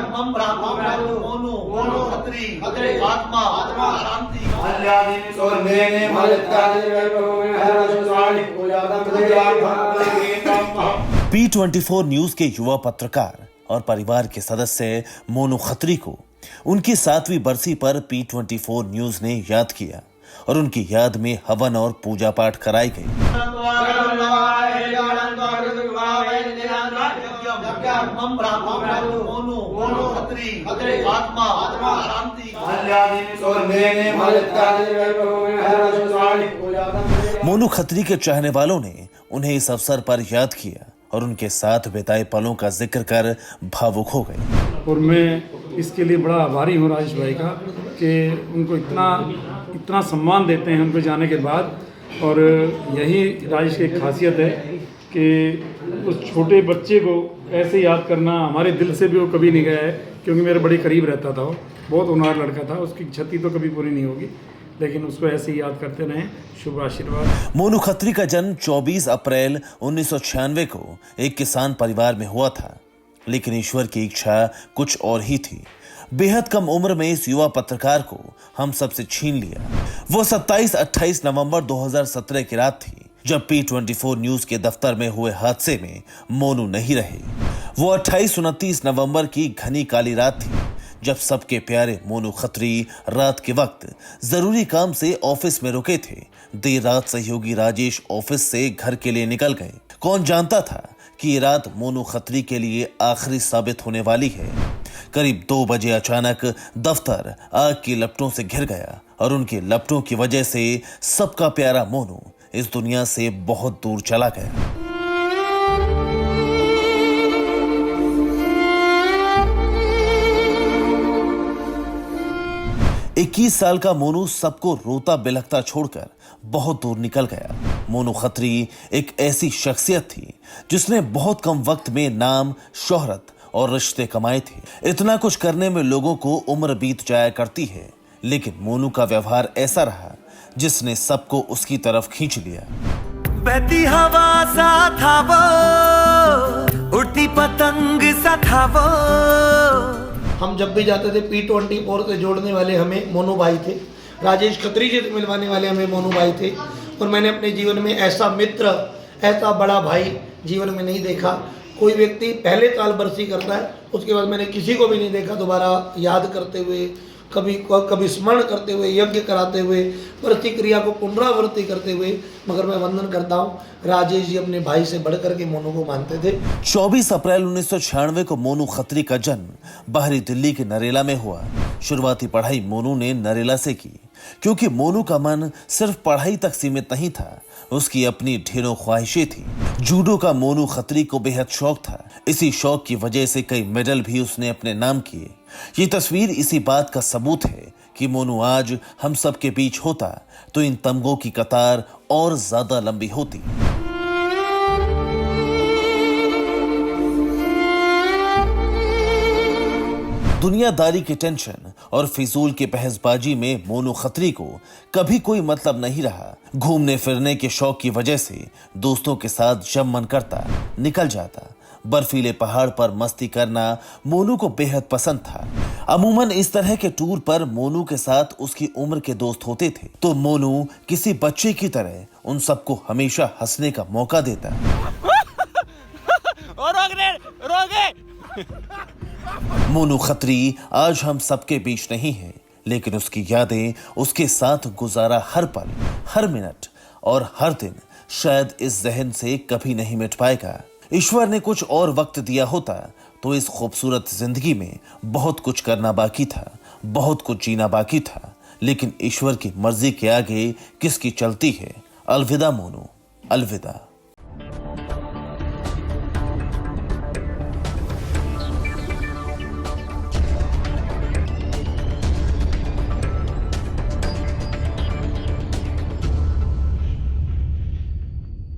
मम ब्राह्मण मोनू खत्री आत्मा शांति। P24 न्यूज के युवा पत्रकार और परिवार के सदस्य मोनू खत्री को उनकी 7वीं बरसी पर P24 न्यूज ने याद किया और उनकी याद में हवन और पूजा पाठ कराई गई। मम ब्राह्मण मोनू खत्री आत्मा शांति। मोनू खत्री के चाहने वालों ने उन्हें इस अवसर पर याद किया और उनके साथ बिताए पलों का जिक्र कर भावुक हो गए। और मैं इसके लिए बड़ा आभारी हूँ राजेश भाई का कि उनको इतना सम्मान देते हैं उनके जाने के बाद। और यही राजेश की एक खासियत है कि उस छोटे बच्चे को ऐसे याद करना हमारे दिल से भी वो कभी नहीं गया है, क्योंकि मेरे बड़े करीब रहता था। वो बहुत होनहार लड़का था, उसकी क्षति तो कभी पूरी नहीं होगी, लेकिन उसको ऐसे ही याद करते रहें। शुभ आशीर्वाद। मोनू खत्री का जन्म 24 अप्रैल 1996 को एक किसान परिवार में हुआ था, लेकिन ईश्वर की इच्छा कुछ और ही थी। बेहद कम उम्र में इस युवा पत्रकार को हम सबसे छीन लिया। वो 27-28 नवंबर 2017 की रात थी जब P24 न्यूज के दफ्तर में हुए हादसे में मोनू नहीं रहे। वो 28-29 नवंबर की घनी काली रात थी जब सबके प्यारे मोनू खत्री रात के वक्त जरूरी काम से ऑफिस में रुके थे। देर रात सहयोगी राजेश ऑफिस से घर के लिए निकल गए। कौन जानता था कि ये रात मोनू खत्री के लिए आखिरी साबित होने वाली है। करीब 2 बजे अचानक दफ्तर आग की लपटों से घिर गया और उनकी लपटों की वजह से सबका प्यारा मोनू इस दुनिया से बहुत दूर चला गया। इक्कीस साल का मोनू सबको रोता बिलखता छोड़कर बहुत दूर निकल गया। मोनू खत्री एक ऐसी शख्सियत थी जिसने बहुत कम वक्त में नाम, शोहरत और रिश्ते कमाए थे। इतना कुछ करने में लोगों को उम्र बीत जाया करती है, लेकिन मोनू का व्यवहार ऐसा रहा जिसने सबको उसकी तरफ खींच लिया। बहती हवा सा था वो, उड़ती पतंग सा था वो। हम जब भी जाते थे P24 से जोड़ने वाले हमें मोनू भाई थे, राजेश खत्री जी से मिलवाने वाले हमें मोनू भाई थे। और मैंने अपने जीवन में ऐसा मित्र, ऐसा बड़ा भाई जीवन में नहीं देखा। कोई व्यक्ति पहले साल बरसी करता है, उसके बाद मैंने किसी को भी नहीं देखा दोबारा याद करते हुए, कभी स्मरण करते हुए, यज्ञ कराते हुए, बरसी क्रिया को पुनरावृत्ति करते हुए। मगर मैं वंदन करता हूँ, राजेश जी अपने भाई से बढ़कर के मोनू को मानते थे। 24 अप्रैल 1996 को मोनू खत्री का जन्म बाहरी दिल्ली के नरेला में हुआ। शुरुआती पढ़ाई मोनू ने नरेला से की, क्योंकि मोनू का मन सिर्फ पढ़ाई तक सीमित नहीं था, उसकी अपनी ढेरों ख्वाहिशें थी। जूडो का मोनू खत्री को बेहद शौक था। इसी शौक की वजह से कई मेडल भी उसने अपने नाम किए। ये तस्वीर इसी बात का सबूत है कि मोनू आज हम सब के बीच होता तो इन तमगों की कतार और ज्यादा लंबी होती। दुनियादारी की टेंशन और फिजूल की बहसबाजी में मोनू खत्री को कभी कोई मतलब नहीं रहा। घूमने फिरने के शौक की वजह से दोस्तों के साथ जब मन करता निकल जाता। बर्फीले पहाड़ पर मस्ती करना मोनू को बेहद पसंद था। अमूमन इस तरह के टूर पर मोनू के साथ उसकी उम्र के दोस्त होते थे, तो मोनू किसी बच्चे की तरह उन सबको हमेशा हंसने का मौका देता। मोनू खत्री आज हम सबके बीच नहीं है, लेकिन उसकी यादें, उसके साथ गुजारा हर पल, हर मिनट और हर दिन शायद इस जहन से कभी नहीं मिट पाएगा। ईश्वर ने कुछ और वक्त दिया होता तो इस खूबसूरत जिंदगी में बहुत कुछ करना बाकी था, बहुत कुछ जीना बाकी था, लेकिन ईश्वर की मर्जी के आगे किसकी चलती है। अलविदा मोनू, अलविदा।